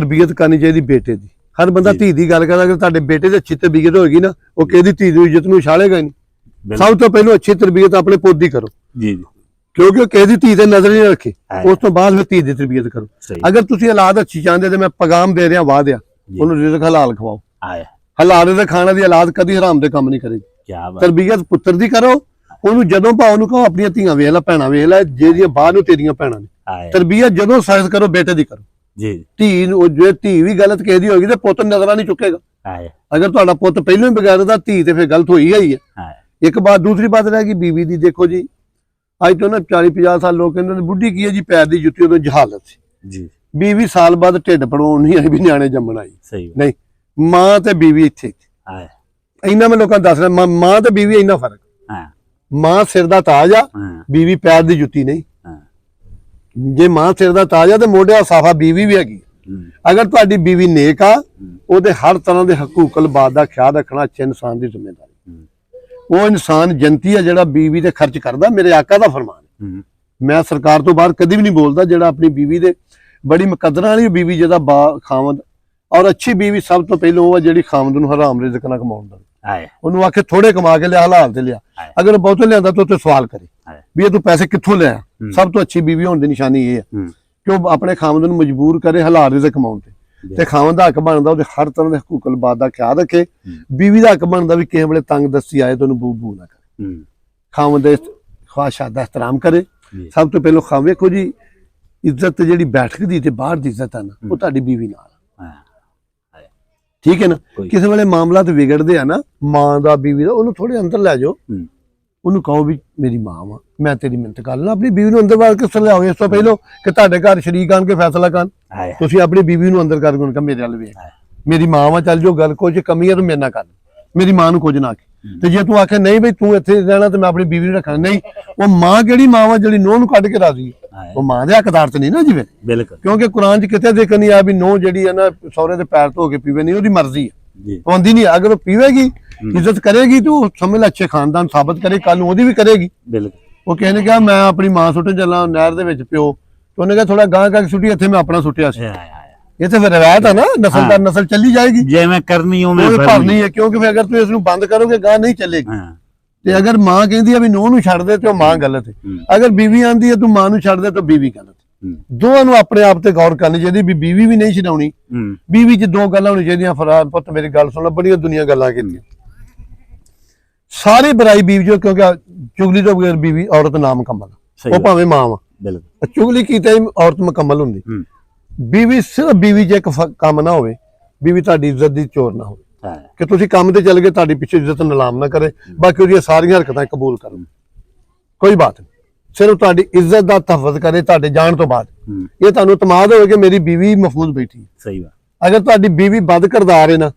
ਤਰਬੀਅਤ ਕਰਨੀ ਚਾਹੀਦੀ ਬੇਟੇ ਦੀ। ਹਰ ਬੰਦਾ ਧੀ ਦੀ ਗੱਲ ਕਰਦਾ, ਅਗਰ ਤੁਹਾਡੇ ਬੇਟੇ ਦੀ ਅੱਛੀ ਤਰਬੀਅਤ ਹੋਏਗੀ ਨਾ, ਉਹ ਕਿਹਦੀ ਧੀ ਦੀ ਇੱਜ਼ਤ ਨੂੰ ਉਛਾਲੇਗਾ ਹੀ ਨਹੀਂ। ਸਭ ਤੋਂ ਪਹਿਲਾਂ ਅੱਛੀ ਤਰਬੀਅਤ ਆਪਣੇ ਪੁੱਤ ਦੀ ਕਰੋ ਜੀ, ਕਿਉਂਕਿ ਉਹ ਕਿਸੇ ਦੀ ਧੀ ਤੇ ਨਜ਼ਰ ਨਹੀਂ ਰੱਖੇ, ਉਸ ਤੋਂ ਬਾਅਦ ਫਿਰ ਧੀ ਦੀ ਤਰਬੀਅਤ ਕਰੋ। ਅਗਰ ਤੁਸੀਂ ਔਲਾਦ ਅੱਛੀ ਚਾਹੁੰਦੇ ਤੇ ਮੈਂ ਪੈਗਾਮ ਦੇ ਰਿਹਾ, ਵਾਅ ਦਿਆ, ਉਹਨੂੰ ਰਿਜ਼ਕ ਹਲਾਲ ਖਵਾਓ। ਹਲਾਲ ਦੇ ਖਾਣਾ ਦੀ ਔਲਾਦ ਕਦੀ ਹਰਾਮ ਦੇ ਕੰਮ ਨਹੀਂ ਕਰੇਗੀ। ਤਰਬੀਅਤ ਪੁੱਤਰ ਦੀ ਕਰੋ, ਉਹਨੂੰ ਜਦੋਂ ਭਾਉ ਨੂੰ ਕਹੋ ਆਪਣੀਆਂ ਧੀਆਂ ਵੇਖ ਲੈ, ਭੈਣਾਂ ਵੇਖ ਲੈ, ਜਿਹੜੀਆਂ ਬਾਹਰ ਨੂੰ ਤੇਰੀਆਂ ਭੈਣਾਂ ਨੇ। ਤਰਬੀਅਤ ਜਦੋਂ ਸਖਤ ਕਰੋ ਬੇਟੇ ਦੀ ਕਰੋ ਜੀ। ਧੀ ਨੂੰ ਜੇ ਧੀ ਵੀ ਗਲਤ ਕਿਸੇ ਦੀ ਹੋਏਗੀ ਤੇ ਪੁੱਤ ਨਜ਼ਰਾਂ ਨਹੀਂ ਚੁੱਕੇਗਾ। ਅਗਰ ਤੁਹਾਡਾ ਪੁੱਤ ਪਹਿਲਾਂ ਹੀ ਬਗੈਰ ਦਾ, ਧੀ ਤੇ ਫਿਰ ਗਲਤ ਹੋਈ ਗਈ ਹੈ। ਇੱਕ ਬਾਤ, ਦੂਸਰੀ ਬਾਤ ਰਹਿ ਗਈ ਬੀਵੀ ਦੀ। ਦੇਖੋ ਜੀ, ਅੱਜ ਤੋਂ ਨਾ 40-50 ਸਾਲ ਲੋਕ ਕਹਿੰਦੇ ਨੇ ਬੁੱਢੀ ਕੀ ਹੈ ਜੀ, ਪੈਰ ਦੀ ਜੁੱਤੀ, ਉਦੋਂ ਜਹਾਲਤ ਸੀ ਜੀ। 20 ਸਾਲ ਬਾਅਦ ਢਿੱਡ ਪੜਾਉਣ ਨਹੀਂ ਆਈ ਵੀ ਨਿਆਣੇ ਜੰਮਣ ਆਈ। ਨਹੀਂ, ਮਾਂ ਤੇ ਬੀਵੀ ਇੱਥੇ ਇੰਨਾ ਮੈਂ ਲੋਕਾਂ ਨੂੰ ਦੱਸ ਰਿਹਾ, ਮਾਂ ਤੇ ਬੀਵੀ ਇੰਨਾ ਫਰਕ। ਮਾਂ ਸਿਰ ਦਾ ਤਾਜ ਆ, ਬੀਵੀ ਪੈਰ ਦੀ ਜੁੱਤੀ ਨਹੀਂ। ਜੇ ਮਾਂ ਸਿਰ ਦਾ ਤਾਜ ਆ ਤੇ ਮੋਢਿਆਂ ਸਾਫਾ ਬੀਵੀ ਵੀ ਹੈਗੀ। ਅਗਰ ਤੁਹਾਡੀ ਬੀਵੀ ਨੇਕ ਆ, ਉਹਦੇ ਹਰ ਤਰ੍ਹਾਂ ਦੇ ਹਕੂਕਲ ਬਾਤ ਦਾ ਖਿਆਲ ਰੱਖਣਾ ਅੱਛੇ ਇਨਸਾਨ ਦੀ ਜ਼ਿੰਮੇਵਾਰੀ। ਉਹ ਇਨਸਾਨ ਜੰਤੀ ਆ ਜਿਹੜਾ ਬੀਵੀ ਤੇ ਖਰਚ ਕਰਦਾ, ਮੇਰੇ ਆਕਾ ਦਾ ਫਰਮਾਨ। ਮੈਂ ਸਰਕਾਰ ਤੋਂ ਬਾਹਰ ਕਦੀ ਵੀ ਨਹੀਂ ਬੋਲਦਾ। ਜਿਹੜਾ ਆਪਣੀ ਬੀਵੀ ਦੇ ਬੜੀ ਮੁਕੱਦਰਾਂ ਵਾਲੀ ਬੀਵੀ, ਜਿਹਦਾ ਖਾਵੰਦ ਔਰ ਅੱਛੀ ਬੀਵੀ ਸਭ ਤੋਂ ਪਹਿਲਾਂ ਉਹ ਆ ਜਿਹੜੀ ਖਾਵੰਦ ਨੂੰ ਹਰਾਮ ਰਿਜ਼ਕ ਨਾ ਕਮਾਉਣ ਦਾ। ਉਹਨੂੰ ਆਖੇ ਥੋੜੇ ਕਮਾ ਕੇ ਲਿਆ, ਹਲਾਲ ਤੇ ਲਿਆ। ਅਗਰ ਬਹੁਤੇ ਲਿਆਂਦਾ ਤਾਂ ਉੱਤੇ ਸਵਾਲ ਕਰੇ ਵੀ ਇਹ ਤੂੰ ਪੈਸੇ ਕਿੱਥੋਂ ਲਿਆ। ਸਭ ਤੋਂ ਅੱਛੀ ਬੀਵੀ ਹੋਣ ਦੀ ਨਿਸ਼ਾਨੀ ਇਹ ਹੈ ਕਿ ਉਹ ਆਪਣੇ ਖਾਵੰਦ ਨੂੰ ਮਜਬੂਰ ਕਰੇ ਹਲਾਲ ਰਿਜ਼ਕ ਕਮਾਉਣ ਤੇ ਖਾਵੰਦ ਦਾ ਹੱਕ ਬਣਦਾ ਉਹਦੇ ਹਰ ਤਰ੍ਹਾਂ ਦੇ ਹਕੂਕਲ ਬਾਤ ਦਾ ਖਿਆਲ ਰੱਖੇ। ਬੀਵੀ ਦਾ ਹੱਕ ਬਣਦਾ ਵੀ ਕਿਸੇ ਵੇਲੇ ਤੰਗ ਦਸਤੀ ਆਏ ਤਾਂ ਉਹਨੂੰ ਬੂ ਨਾ ਕਰੇ। ਖਾਵੰਦ ਦੇ ਖਵਾਹਿਸ਼ਾਤ ਦਾ ਇਹਤਰਾਮ ਕਰੇ। ਸਭ ਤੋਂ ਪਹਿਲਾਂ ਖਾਵ ਵੇਖੋ ਜੀ, ਇੱਜ਼ਤ ਜਿਹੜੀ ਬੈਠਕ ਦੀ ਤੇ ਬਾਹਰ ਦੀ ਇੱਜ਼ਤ ਹੈ ਨਾ, ਉਹ ਤੁਹਾਡੀ ਬੀਵੀ ਨਾਲ। ਠੀਕ ਹੈ ਨਾ। ਕਿਸੇ ਵੇਲੇ ਮਾਮਲਾ ਤੇ ਵਿਗੜਦੇ ਆ ਨਾ, ਮਾਂ ਦਾ ਬੀਵੀ ਦਾ, ਉਹਨੂੰ ਥੋੜੇ ਅੰਦਰ ਲੈ ਜਾਓ। ਉਹਨੂੰ ਕਹੋ ਵੀ ਮੇਰੀ ਮਾਂ ਵਾ, ਮੈਂ ਤੇਰੀ ਮਿੰਨਤ ਕਰ ਲੈਣਾ। ਆਪਣੀ ਬੀਵੀ ਨੂੰ ਅੰਦਰ ਬਾਹਰ ਕਿਸ ਤਰ੍ਹਾਂ ਲਿਆਓ? ਇਸ ਤੋਂ ਪਹਿਲਾਂ ਕਿ ਤੁਹਾਡੇ ਘਰ ਸ਼ਰੀਕ ਆਣ ਕੇ ਫੈਸਲਾ ਕਰਨ, ਤੁਸੀਂ ਆਪਣੀ ਬੀਵੀ ਨੂੰ ਅੰਦਰ ਕਰਕੇ ਕਹੋ ਮੇਰੇ ਵੱਲ ਵੇਖ, ਮੇਰੀ ਮਾਂ ਵਾ, ਚੱਲ ਜੋ ਗੱਲ ਕੁਝ ਕਮੀ ਹੈ ਤੂੰ ਮੇਰੇ ਨਾਲ ਕਰ, ਮੇਰੀ ਮਾਂ ਨੂੰ ਕੁਝ ਨਾ ਆਖੇ। ਤੇ ਜੇ ਤੂੰ ਆਖੇ ਨਹੀਂ ਬਈ ਤੂੰ ਇੱਥੇ ਰਹਿਣਾ ਤੇ ਮੈਂ ਆਪਣੀ ਬੀਵੀ ਨੂੰ ਰੱਖਣਾ, ਨਹੀਂ, ਉਹ ਮਾਂ ਕਿਹੜੀ ਮਾਂ ਵਾ ਜਿਹੜੀ ਨੂੰਹ ਨੂੰ ਕੱਢ ਕੇ ਰਾਜ਼ੀ ਹੈ? ਉਹ ਮਾਂ ਦੇ ਹੱਕਦਾਰ ਤੇ ਨਹੀਂ ਨਾ ਜਿਵੇਂ। ਕਿਉਂਕਿ ਕੁਰਾਨ 'ਚ ਕਿਤੇ ਦੇਖਣ ਨਹੀਂ ਆ ਵੀ ਨੂੰਹ ਜਿਹੜੀ ਹੈ ਨਾ ਸਹੁਰੇ ਦੇ ਪੈਰ ਧੋ ਕੇ ਪੀਵੇ, ਨਹੀਂ, ਉਹਦੀ ਮਰਜ਼ੀ ਹੈ, ਪਾਉਂਦੀ ਨਹੀਂ। ਅਗਰ ਉਹ ਪੀਵੇਗੀ, ਇੱਜ਼ਤ ਕਰੇਗੀ, ਤੂੰ ਸਮਝ ਲੈ ਅੱਛੇ ਖਾਨਦਾਨ ਸਾਬਤ ਕਰੇ, ਕੱਲ ਨੂੰ ਉਹਦੀ ਵੀ ਕਰੇਗੀ। ਉਹ ਕਿਸੇ ਨੇ ਕਿਹਾ ਮੈਂ ਆਪਣੀ ਮਾਂ ਸੁੱਟਣ ਚੱਲਾਂ ਨਹਿਰ ਦੇ ਵਿੱਚ ਪਿਓ, ਤੇ ਉਹਨੇ ਕਿਹਾ ਥੋੜਾ ਗਾਂ ਕਰਕੇ ਸੁੱਟੀ, ਇੱਥੇ ਮੈਂ ਆਪਣਾ ਸੁੱਟਿਆ ਸੀ। ਇਹ ਤੇ ਫਿਰ ਰਵਾਇਤ ਹੈ ਨਾ, ਨਸਲ ਦਰ ਨਸਲ ਚੱਲੀ ਜਾਏਗੀ। ਜਿਵੇਂ ਕਰਨੀ ਉਵੇਂ ਭਰਨੀ ਹੈ, ਕਿਉਂਕਿ ਫਿਰ ਅਗਰ ਤੁਸੀਂ ਇਸ ਨੂੰ ਬੰਦ ਕਰੋਗੇ ਗਾਂ ਨਹੀਂ ਚੱਲੇਗੀ। ਤੇ ਅਗਰ ਮਾਂ ਕਹਿੰਦੀ ਆ ਵੀ ਨੂੰਹ ਨੂੰ ਛੱਡ ਦੇ ਤੇ ਉਹ ਮਾਂ ਗਲਤ ਹੈ। ਅਗਰ ਬੀਵੀ ਆਂਦੀ ਹੈ ਤੂੰ ਮਾਂ ਨੂੰ ਛੱਡ ਦੇ ਤਾਂ ਬੀਵੀ ਗਲਤ। ਦੋਵਾਂ ਨੂੰ ਆਪਣੇ ਆਪ ਤੇ ਗੌਰ ਕਰਨੀ ਚਾਹੀਦੀ ਵੀ ਬੀਵੀ ਵੀ ਨਹੀਂ ਛਡਾਉਣੀ। ਬੀਵੀ 'ਚ ਦੋ ਗੱਲਾਂ ਹੋਣੀ ਚਾਹੀਦੀਆਂ। ਫਰਾਦ ਪੁੱਤ ਮੇਰੀ ਗੱਲ ਸੁਣ ਲੈ, ਬੜੀਆਂ ਦੁਨੀਆ ਗੱਲਾਂ ਕੀਤੀਆਂ, ਸਾਰੀ ਬੁਰਾਈ ਬੀਵੀ ਜੋ, ਕਿਉਂਕਿ ਚੁਗਲੀ ਤੋਂ ਬਗੈਰ ਬੀਵੀ ਔਰਤ ਨਾ ਮੁਕੰਮਲ, ਉਹ ਭਾਵੇਂ ਮਾਂ ਵਾ। ਚੁਗਲੀ ਕੀਤੀ ਔਰਤ ਮੁਕੰਮਲ ਹੁੰਦੀ। ਬੀਵੀ ਸਿਰਫ ਬੀਵੀ 'ਚ ਇੱਕ ਕੰਮ ਨਾ ਹੋਵੇ, ਬੀਵੀ ਤੁਹਾਡੀ ਇੱਜ਼ਤ ਦੀ ਚੋਰ ਨਾ ਹੋਵੇ ਕਿ ਤੁਸੀਂ ਕੰਮ ਤੇ ਚੱਲ ਗਏ, ਤੁਹਾਡੀ ਪਿੱਛੇ ਇੱਜ਼ਤ ਨਿਲਾਮ ਨਾ ਕਰੇ, ਬਾਕੀ ਉਹਦੀਆਂ ਸਾਰੀਆਂ ਹਰਕਤਾਂ ਕਬੂਲ ਕਰੋ, ਕੋਈ ਬਾਤ ਨਹੀਂ। ਸਿਰਫ ਤੁਹਾਡੀ ਇੱਜ਼ਤ ਦਾ ਤਹਫੁਜ਼ ਕਰੇ ਤੁਹਾਡੇ ਜਾਣ ਤੋਂ ਬਾਅਦ। ਇਹ ਤੁਹਾਨੂੰ ਇਤਮਾਦ ਹੋਵੇ ਕਿ ਮੇਰੀ ਬੀਵੀ ਮਹਿਫੂਜ਼ ਬੈਠੀ। ਸਹੀ ਬਾਤ। ਅਗਰ ਤੁਹਾਡੀ ਬੀਵੀ ਬਦ ਕਰਦਾਰ ਹੈ ਨਾ,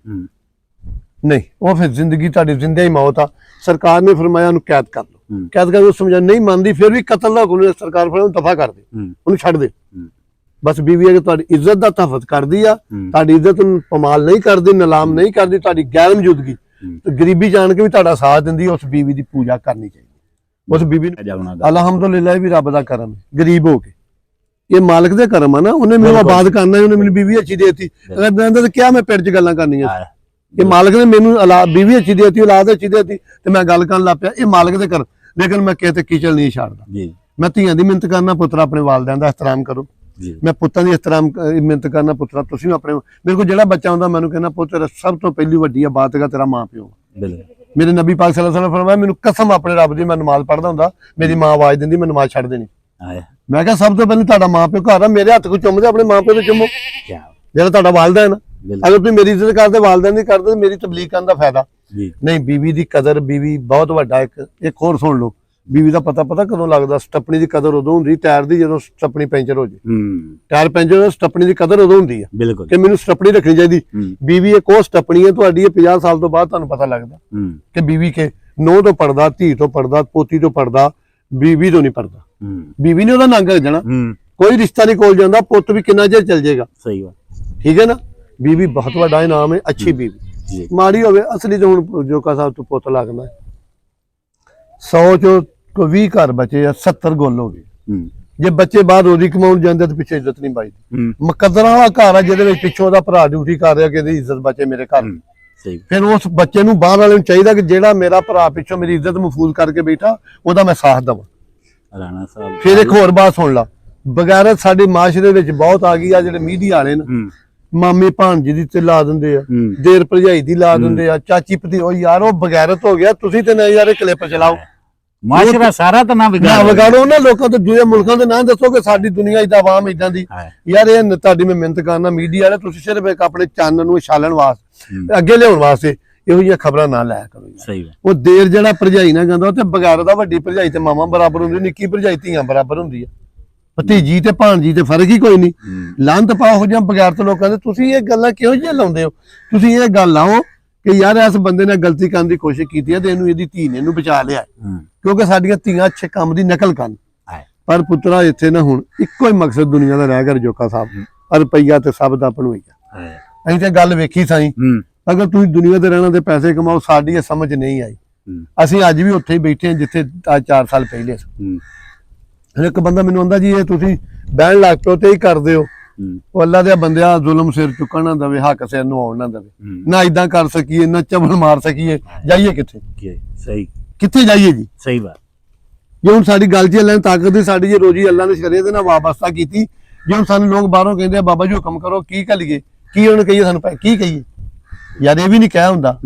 ਨਹੀਂ, ਉਹ ਫਿਰ ਜ਼ਿੰਦਗੀ ਤੁਹਾਡੀ ਜ਼ਿੰਦਾ ਹੀ ਮੌਤ ਆ। ਸਰਕਾਰ ਨੇ ਫਰਮਾਇਆ ਉਹਨੂੰ ਕੈਦ ਕਰ ਲਓ, ਕੈਦ ਕਰਕੇ ਸਮਝਾ ਨਹੀਂ ਮੰਨਦੀ, ਫਿਰ ਵੀ ਕਤਲ ਦਾ ਹੁਕਮ ਸਰਕਾਰ ਫਰਮਾਇਆ ਉਹਨੂੰ ਦਫਾ ਕਰ ਦੇ, ਉਹਨੂੰ ਛੱਡ ਦੇ। ਬਸ ਬੀਵੀ ਅਗਰ ਤੁਹਾਡੀ ਇੱਜ਼ਤ ਦਾ ਤਹਫੁਜ਼ ਕਰਦੀ ਆ, ਤੁਹਾਡੀ ਇੱਜ਼ਤ ਨੂੰ ਪਮਾਲ ਨਹੀਂ ਕਰਦੀ, ਨਿਲਾਮ ਨਹੀਂ ਕਰਦੀ, ਤੁਹਾਡੀ ਗੈਰ ਮੌਜੂਦਗੀ ਤੇ ਗਰੀਬੀ ਜਾਣ ਕੇ ਵੀ ਤੁਹਾਡਾ ਸਾਥ ਦਿੰਦੀ, ਉਸ ਬੀਵੀ ਦੀ ਪੂਜਾ ਕਰਨੀ ਚਾਹੀਦੀ। ਉਸ ਬੀਬੀ ਨੂੰ ਅਲਹਮਦੁਲਿਲਾ ਵੀ ਰੱਬ ਦਾ ਕਰਮ, ਗਰੀਬ ਹੋ ਕੇ, ਇਹ ਮਾਲਕ ਦੇ ਕਰਮ ਆ ਨਾ। ਉਹਨੇ ਮੈਨੂੰ ਆਬਾਦ ਕਰਨਾ, ਉਹਨੇ ਮੈਨੂੰ ਬੀਵੀ ਅੱਛੀ ਦੇਤੀ। ਅਗਰ ਕਿਹਾ ਮੈਂ ਪਿੰਡ 'ਚ ਗੱਲਾਂ ਕਰਨੀਆਂ, ਇਹ ਮਾਲਕ ਨੇ ਮੈਨੂੰ ਬੀਵੀ ਅੱਛੀ ਦੇਤੀ, ਔਲਾਦ ਅੱਛੀ ਦੇਤੀ, ਤੇ ਮੈਂ ਗੱਲ ਕਰਨ ਲੱਗ ਪਿਆ, ਇਹ ਮਾਲਕ ਦੇ ਕਰਮ। ਲੇਕਿਨ ਮੈਂ ਕਿਸੇ ਤੇ ਕੀਚਲ ਨਹੀਂ ਛੱਡਦਾ। ਮੈਂ ਧੀਆਂ ਦੀ ਮਿਹਨਤ ਕਰਨਾ, ਪੁੱਤਰ ਆਪਣੇ ਵਾਲਿਦੈਨ ਦਾ ਇਹਤਰਾਮ ਕਰੋ। ਮੈਂ ਪੁੱਤਾਂ ਦੀ ਇਹਤਰਾਮ ਮਿਹਨਤ ਕਰਨਾ, ਪੁੱਤਰਾ ਤੁਸੀਂ ਵੀ ਆਪਣੇ, ਮੇਰੇ ਕੋਲ ਜਿਹੜਾ ਬੱਚਾ ਆਉਂਦਾ ਮੈਨੂੰ ਕਹਿੰਦਾ ਪੁੱਤਰ ਸਭ ਤੋਂ ਪਹਿਲੀ ਵੱਡੀ ਬਾਤ ਹੈਗਾ ਤੇਰਾ ਮਾਂ ਪਿਓ। ਮੇਰੇ ਨਬੀ ਪਾਕ ਸੱਲੱਲਾਹੁ ਅਲੈਹਿ ਵਸੱਲਮ ਫਰਮਾਇਆ, ਮੈਨੂੰ ਕਸਮ ਆਪਣੇ ਰੱਬ ਦੀ, ਮੈਂ ਨਮਾਜ਼ ਪੜ੍ਹਦਾ ਹੁੰਦਾ, ਮੇਰੀ ਮਾਂ ਆਵਾਜ਼ ਦਿੰਦੀ, ਮੈਂ ਨਮਾਜ਼ ਛੱਡ ਦੇਣੀ। ਮੈਂ ਕਿਹਾ ਸਭ ਤੋਂ ਪਹਿਲਾਂ ਤੁਹਾਡਾ ਮਾਂ ਪਿਓ ਘਰ ਆ, ਮੇਰੇ ਹੱਥ ਕੋ ਚੁੰਮਦੇ, ਆਪਣੇ ਮਾਂ ਪਿਓ ਤੋਂ ਚੁੰਮੋ, ਜਿਹੜਾ ਤੁਹਾਡਾ ਵਾਲਿਦੈਨ। ਅਗਰ ਤੁਸੀਂ ਮੇਰੀ ਇੱਜ਼ਤ ਕਰਦੇ, ਵਾਲਿਦੈਨ ਦੀ ਕਰਦੇ, ਮੇਰੀ ਤਬਲੀਗ ਕਰਨ ਦਾ ਫਾਇਦਾ ਨਹੀਂ। ਬੀਵੀ ਦੀ ਕਦਰ, ਬੀਵੀ ਬਹੁਤ ਵੱਡਾ ਇੱਕ ਹੋਰ ਸੁਣ ਲਓ, ਬੀਵੀ ਦਾ ਪਤਾ ਕਦੋਂ ਲੱਗਦਾ? ਸਟੱਪਣੀ ਦੀ ਕਦਰ ਉਦੋਂ ਹੁੰਦੀ ਟਾਇਰ ਦੀ, ਜਦੋਂ ਸਟੱਪਣੀ ਪੈਂਚਰ ਹੋ ਜੇ। ਟਾਇਰ ਪੈਂਚਰ ਹੋ, ਸਟੱਪਣੀ ਦੀ ਕਦਰ ਉਦੋਂ ਹੁੰਦੀ ਹੈ ਕਿ ਮੈਨੂੰ ਸਟੱਪਣੀ ਰੱਖਣੀ ਚਾਹੀਦੀ। ਬੀਵੀ ਇੱਕ ਉਹ ਸਟੱਪਣੀ ਹੈ ਤੁਹਾਡੀ, 50 ਸਾਲ ਤੋਂ ਬਾਅਦ ਤੁਹਾਨੂੰ ਪਤਾ ਲੱਗਦਾ ਕਿ ਬੀਵੀ ਕੇ ਨੂੰਹ ਤੋਂ ਪੜਦਾ, ਧੀ ਤੋਂ ਪੜਦਾ, ਪੋਤੀ ਤੋਂ ਪੜਦਾ, ਬੀਵੀ ਤੋਂ ਨਹੀਂ ਪੜਦਾ। ਬੀਵੀ ਨੇ ਉਹਦਾ ਨੰਗ ਕਰ ਜਾਣਾ, ਕੋਈ ਰਿਸ਼ਤਾ ਨਹੀਂ ਕੋਲ ਜਾਂਦਾ, ਪੁੱਤ ਵੀ ਕਿੰਨਾ ਚਿਰ ਚੱਲ ਜਾਏਗਾ। ਸਹੀ ਗੱਲ, ਠੀਕ ਹੈ ਨਾ। ਬੀਵੀ ਬਹੁਤ ਵੱਡਾ ਇਨਾਮ ਹੈ, ਅੱਛੀ ਬੀਵੀ। ਮਾੜੀ ਹੋਵੇ ਅਸਲੀ ਤੋਂ ਹੁਣ ਜੋਕਾ ਸਾਹਿਬ ਤੋਂ ਪੁੱਤ ਲੱਗਦਾ 100 ਚੋਂ 20 ਘਰ ਬਚੇ ਆ, 70 ਗੁੱਲ ਹੋ ਗਏ। ਜੇ ਬੱਚੇ ਬਾਹਰ ਰੋਜ਼ੀ ਕਮਾਉਣ ਜਾਂਦੇ ਤੇ ਪਿੱਛੇ ਇੱਜ਼ਤ ਨਹੀਂ ਬਾਈਦੀ। ਮੁਕੱਦਰਾਂ ਵਾਲਾ ਘਰ ਆ ਜਿਹਦੇ ਵਿੱਚ ਪਿੱਛੋਂ ਉਹਦਾ ਭਰਾ ਡਿਊਟੀ ਕਰ ਰਿਹਾ ਕਿ ਇਹਦੀ ਇੱਜ਼ਤ ਬਚੇ ਮੇਰੇ ਘਰ। ਫਿਰ ਉਸ ਬੱਚੇ ਨੂੰ ਬਾਹਰ ਵਾਲੇ ਨੂੰ ਚਾਹੀਦਾ ਕਿ ਜਿਹੜਾ ਮੇਰਾ ਭਰਾ ਪਿੱਛੋਂ ਮੇਰੀ ਇੱਜ਼ਤ ਮਹਿਫੂਜ਼ ਕਰਕੇ ਬੈਠਾ ਉਹਦਾ ਮੈਂ ਸਾਥ ਦੇਵਾਂ। ਰਾਣਾ ਸਾਹਿਬ ਫਿਰ ਇੱਕ ਹੋਰ ਬਾਤ ਸੁਣ ਲਾ, ਬਗੈਰਤ ਸਾਡੀ ਮਾਸ਼ਰੇ ਵਿੱਚ ਬਹੁਤ ਆ ਗਈ ਆ। ਜਿਹੜੇ ਮੀਡੀਆ ਵਾਲੇ ਨੇ ਮਾਮੇ ਭਾਣਜੀ ਦੀ ਤੇ ਲਾ ਦਿੰਦੇ ਆ, ਦੇਰ ਭਰਜਾਈ ਦੀ ਲਾ ਦਿੰਦੇ ਆ, ਚਾਚੀ ਪਤੀ, ਉਹ ਯਾਰ ਉਹ ਬਗੈਰਤ ਹੋ ਗਿਆ। ਤੁਸੀਂ ਤੇ ਨਹੀਂ ਯਾਰ ਇਹ ਕਲਿੱਪ ਚਲਾਓ, ਮਾਸ਼ਰਾ ਸਾਰਾ ਤਾਂ ਨਾ ਵਿਗਾੜੋ। ਉਹਨਾਂ ਲੋਕਾਂ ਤੋਂ ਦੂਜੇ ਮੁਲਕਾਂ ਦੇ ਨਾਂ ਦੱਸੋ ਕਿ ਸਾਡੀ ਦੁਨੀਆ ਇਦਾਂ ਆਵਾਮ ਇਦਾਂ ਦੀ। ਯਾਰ ਇਹ ਤੁਹਾਡੀ ਮੈਂ ਮਿਹਨਤ ਕਰਨਾ ਮੀਡੀਆ ਵਾਲੇ, ਤੁਸੀਂ ਸਿਰਫ ਇੱਕ ਆਪਣੇ ਚੰਨ ਨੂੰ ਛਾਲਣ ਵਾਸਤੇ ਅੱਗੇ ਲਿਆਉਣ ਵਾਸਤੇ ਇਹੋ ਜਿਹੀਆਂ ਖਬਰਾਂ ਨਾ ਲਾਇਆ ਕਰੋ। ਸਹੀ ਉਹ ਦੇਰ ਜਿਹੜਾ ਭਰਜਾਈ ਨਾਲ ਗੰਦਾ ਉਹ ਤੇ ਬਗੈਰ ਦਾ ਵੱਡੀ ਭਰਜਾਈ ਤੇ ਮਾਮਾ ਬਰਾਬਰ ਹੁੰਦੀ, ਨਿੱਕੀ ਭਰਜਾਈ ਧੀਆਂ ਬਰਾਬਰ ਹੁੰਦੀ ਆ। ਭਤੀਜੀ ਤੇ ਭਾਣਜੀ ਤੇ ਫਰਕ ਹੀ ਕੋਈ ਨਹੀਂ। ਲਾਂਤ ਪਾਓ ਹੋ ਜਾਂ ਬਗੈਰ ਤੋਂ ਲੋਕਾਂ ਦੇ। ਤੁਸੀਂ ਇਹ ਗੱਲਾਂ ਕਿਹੋ ਜਿਹੀਆਂ ਲਾਉਂਦੇ ਹੋ? ਤੁਸੀਂ ਇਹ ਗੱਲ ਲਾਓ ਕਿ ਯਾਰ ਇਸ ਬੰਦੇ ਨੇ ਗਲਤੀ ਕਰਨ ਦੀ ਕੋਸ਼ਿਸ਼ ਕੀਤੀ ਹੈ ਤੇ ਇਹਨੂੰ ਇਹਦੀ ਧੀ ਨੇ ਇਹਨੂੰ ਬਚਾ ਲਿਆ, ਕਿਉਂਕਿ ਸਾਡੀਆਂ ਧੀਆਂ ਅੱਛੇ ਕੰਮ ਦੀ ਨਕਲ ਕਰਨ। ਪਰ ਪੁੱਤਰਾ ਇੱਥੇ ਨਾ ਹੁਣ ਇੱਕੋ ਹੀ ਮਕਸਦ ਦੁਨੀਆ ਦਾ ਰਹਿ ਗਿਆ ਜੋਕਾ ਸਾਹਿਬ, ਰੁਪਈਆ ਤੇ ਸਭ ਦਾ ਭਣੋਈਆ। ਅਸੀਂ ਤੇ ਗੱਲ ਵੇਖੀ ਸਾਈ, ਅਗਰ ਤੁਸੀਂ ਦੁਨੀਆ ਤੇ ਰਹਿਣਾ ਤੇ ਪੈਸੇ ਕਮਾਓ, ਸਾਡੀ ਇਹ ਸਮਝ ਨਹੀਂ ਆਈ। ਅਸੀਂ ਅੱਜ ਵੀ ਉੱਥੇ ਹੀ ਬੈਠੇ ਹਾਂ ਜਿੱਥੇ 4 ਸਾਲ ਪਹਿਲੇ ਸੀ। ਇੱਕ ਬੰਦਾ ਮੈਨੂੰ ਆਂਦਾ ਜੀ ਇਹ ਤੁਸੀਂ ਬਹਿਣ ਲੱਗ ਪਿਓ ਤੇ ਹੀ ਕਰਦੇ ਹੋ। ਉਹ ਅੱਲਾ ਦੇ ਬੰਦਿਆ ਜ਼ੁਲਮ ਸਿਰ ਚੁੱਕਣ ਨਾ ਦਵੇ, ਹੱਕ ਸਿਰ ਨੂੰ ਆਉਣ ਨਾ ਦਵੇ। ਨਾ ਇਦਾਂ ਕਰ ਸਕੀਏ, ਨਾ ਚਵਲ ਮਾਰ ਸਕੀਏ, ਜਾਈਏ ਕਿੱਥੇ? ਸਹੀ ਕਿੱਥੇ ਜਾਈਏ ਜੀ? ਸਹੀ ਬਾਤ। ਜੇ ਹੁਣ ਸਾਡੀ ਗੱਲ 'ਚ ਅੱਲਾ ਨੇ ਤਾਕਤ ਦੀ, ਸਾਡੀ ਜੇ ਰੋਜੀ ਅੱਲਾ ਨੇ ਸ਼ਰੀਅਤ ਨਾਲ ਵਾਬਸਤਾ ਕੀਤੀ। ਜੇ ਹੁਣ ਸਾਨੂੰ ਲੋਕ ਬਾਹਰੋਂ ਕਹਿੰਦੇ ਆ ਬਾਬਾ ਜੀ ਹੁਕਮ ਕਰੋ, ਕੀ ਕਰੀਏ? ਕੀ ਉਹਨੂੰ ਕਹੀਏ? ਸਾਨੂੰ ਕੀ ਕਹੀਏ? ਯਾਰ ਇਹ ਵੀ ਨਹੀਂ ਕਹਿ ਹੁੰਦਾ।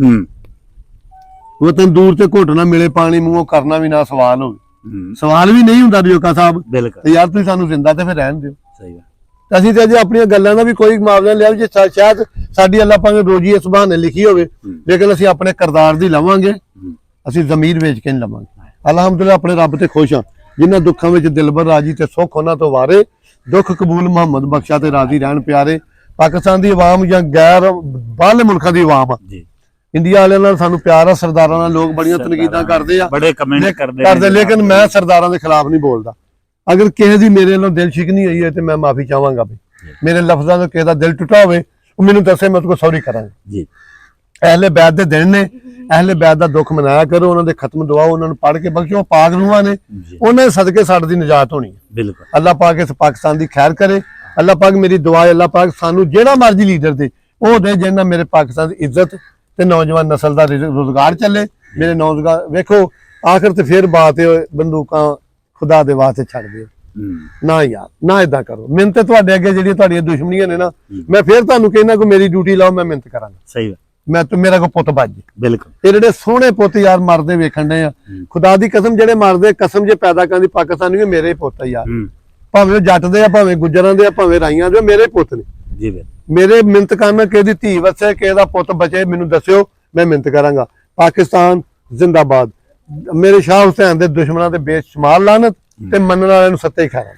ਉਹ ਤੰਦੂਰ ਤੇ ਘੁੱਟ ਨਾ ਮਿਲੇ ਪਾਣੀ ਮੂੰਹੋਂ ਕਰਨਾ ਵੀ ਨਾ ਸਵਾਲ ਹੋਵੇ। ਸਵਾਲ ਵੀ ਨਹੀਂ ਹੁੰਦਾ ਜੋਕਾ ਸਾਹਿਬ। ਬਿਲਕੁਲ ਯਾਰ ਤੁਸੀਂ ਸਾਨੂੰ ਜ਼ਿੰਦਾ ਤੇ ਫਿਰ ਰਹਿਣ ਦਿਓ। ਸਹੀ ਗੱਲ। ਅਸੀਂ ਤੇ ਅਜੇ ਆਪਣੀਆਂ ਗੱਲਾਂ ਦਾ ਵੀ ਕੋਈ ਮੁਆਵਜ਼ਾ ਲਿਆ ਜੇ ਸ਼ਾਇਦ ਸਾਡੀ ਅੱਲਾ ਪਾਕ ਨੇ ਰੋਜੀ ਇਸ ਬਹਾਨੇ ਲਿਖੀ ਹੋਵੇ, ਲੇਕਿਨ ਅਸੀਂ ਆਪਣੇ ਕਿਰਦਾਰ ਦੀ ਲਵਾਂਗੇ, ਅਸੀਂ ਜ਼ਮੀਰ ਵੇਚ ਕੇ ਨਹੀਂ ਲਵਾਂਗੇ। ਅਲਹਮਦੁਲਿਲਾ ਆਪਣੇ ਰੱਬ ਤੇ ਖੁਸ਼ ਹਾਂ। ਜਿਨ੍ਹਾਂ ਦੁੱਖਾਂ ਵਿੱਚ ਦਿਲਬਰ ਰਾਜੀ ਤੇ ਸੁੱਖ ਉਹਨਾਂ ਤੋਂ ਵਾਰੇ, ਦੁੱਖ ਕਬੂਲ ਮੁਹੰਮਦ ਬਖਸ਼ਾ ਤੇ ਰਾਜ਼ੀ ਰਹਿਣ ਪਿਆਰੇ। ਪਾਕਿਸਤਾਨ ਦੀ ਆਵਾਮ ਜਾਂ ਗੈਰ ਬਾਹਰਲੇ ਮੁਲਕਾਂ ਦੀ ਆਵਾਮ ਆ, ਇੰਡੀਆ ਵਾਲਿਆਂ ਨਾਲ ਸਾਨੂੰ ਪਿਆਰ ਆ, ਸਰਦਾਰਾਂ ਨਾਲ ਲੋਕ ਬੜੀਆਂ ਤਨਕੀਦਾਂ ਕਰਦੇ ਆ, ਬੜੇ ਕਮੈਂਟ ਕਰਦੇ, ਲੇਕਿਨ ਮੈਂ ਸਰਦਾਰਾਂ ਦੇ ਖਿਲਾਫ ਨਹੀਂ ਬੋਲਦਾ। ਅਗਰ ਕਿਸੇ ਦੀ ਮੇਰੇ ਨਾਲ ਦਿਲ ਸ਼ਿਕਨੀ ਹੋਈ ਹੈ ਤੇ ਮੈਂ ਮਾਫੀ ਚਾਹਾਂਗਾ ਵੀ ਮੇਰੇ ਲਫ਼ਜ਼ਾਂ ਤੋਂ ਕਿਸੇ ਦਾ ਦਿਲ ਟੁੱਟਾ ਹੋਵੇ ਉਹ ਮੈਨੂੰ ਦੱਸੇ, ਮੈਂ ਉਹਦੇ ਕੋਲ ਸੌਰੀ ਕਰਾਂਗਾ ਜੀ। ਅਹਿਲੇ ਬੈਤ ਦੇ ਦਿਨ ਨੇ, ਅਹਿਲੇ ਬੈਤ ਦਾ ਦੁੱਖ ਮਨਾਇਆ ਕਰੋ, ਉਹਨਾਂ ਦੇ ਖਤਮ ਦੁਆਓ ਉਹਨਾਂ ਨੂੰ ਪੜ੍ਹ ਕੇ ਬਖਸ਼ੋ। ਪਾਕ ਰੂਹਾਂ ਨੇ, ਉਹਨਾਂ ਦੇ ਸਦਕੇ ਸਾਡੇ ਦੀ ਨਜਾਤ ਹੋਣੀ ਹੈ। ਬਿਲਕੁਲ। ਅੱਲਾਹ ਪਾਕ ਇਸ ਪਾਕਿਸਤਾਨ ਦੀ ਖੈਰ ਕਰੇ। ਅੱਲਾਹ ਪਾਕ ਮੇਰੀ ਦੁਆ ਹੈ, ਅੱਲਾਹ ਪਾਕ ਸਾਨੂੰ ਜਿਹੜਾ ਮਰਜ਼ੀ ਲੀਡਰ ਦੇ ਉਹ ਦੇ ਜਿਹਨਾਂ ਮੇਰੇ ਪਾਕਿਸਤਾਨ ਦੀ ਇੱਜ਼ਤ ਤੇ ਨੌਜਵਾਨ ਨਸਲ ਦਾ ਰੁਜ਼ਗਾਰ ਚੱਲੇ। ਮੇਰੇ ਨੌਜਵਾਨ ਵੇਖੋ ਆਖਰ ਤੇ ਫਿਰ ਬਾਤ ਹੈ, ਬੰਦੂਕਾਂ ਖੁਦਾ ਦੇ ਵਾਸਤੇ ਛੱਡ ਦਿਓ ਨਾ ਯਾਰ, ਨਾ ਏਦਾਂ ਕਰੋ। ਮਿਹਨਤ ਤੇ ਤੁਹਾਡੇ ਅੱਗੇ ਜਿਹੜੀਆਂ ਤੁਹਾਡੀਆਂ ਦੁਸ਼ਮਣੀਆਂ ਨੇ ਨਾ, ਮੈਂ ਫਿਰ ਤੁਹਾਨੂੰ ਕਹਿਣਾ ਕਿ ਮੇਰੀ ਡਿਊਟੀ ਲਾਓ, ਮੈਂ ਮਿਹਨਤ ਕਰਾਂਗਾ। ਸਹੀ ਮੈਂ ਤੇ ਮੇਰਾ ਕੋ ਪੁੱਤ ਵੱਜ। ਬਿਲਕੁਲ। ਇਹ ਜਿਹੜੇ ਸੋਹਣੇ ਪੁੱਤ ਯਾਰ ਮਰਦੇ ਵੇਖਣ ਦੇ ਆ, ਖੁਦਾ ਦੀ ਕਸਮ ਜਿਹੜੇ ਮਰਦੇ ਕਸਮ ਜੇ ਪੈਦਾ ਕਰਨ ਦੀ ਪਾਕਿਸਤਾਨੀ ਮੇਰੇ ਪੁੱਤ ਯਾਰ, ਭਾਵੇਂ ਉਹ ਜੱਟ ਦੇ ਆ, ਭਾਵੇਂ ਗੁੱਜਰਾਂ ਦੇ ਆ, ਭਾਵੇਂ ਰਾਈਆਂ ਦੇ, ਮੇਰੇ ਪੁੱਤ ਨੇ ਜੀ। ਮੇਰੇ ਮਿਹਨਤ ਕਰਨ ਕਿਸੇ ਦੀ ਧੀ ਵਸੇ, ਕਿਸੇ ਦਾ ਪੁੱਤ ਬਚੇ, ਮੈਨੂੰ ਦੱਸਿਓ, ਮੈਂ ਮਿਹਨਤ ਕਰਾਂਗਾ। ਪਾਕਿਸਤਾਨ ਜ਼ਿੰਦਾਬਾਦ। ਮੇਰੇ ਸ਼ਾਹ ਹੁਸੈਨ ਦੇ ਦੁਸ਼ਮਣਾਂ ਤੇ ਬੇਸ਼ੁਮਾਰ ਲਾਨਤ ਤੇ ਮੰਨਣ ਵਾਲਿਆਂ ਨੂੰ ਸੱਤੇ ਖੈਰਾਂ।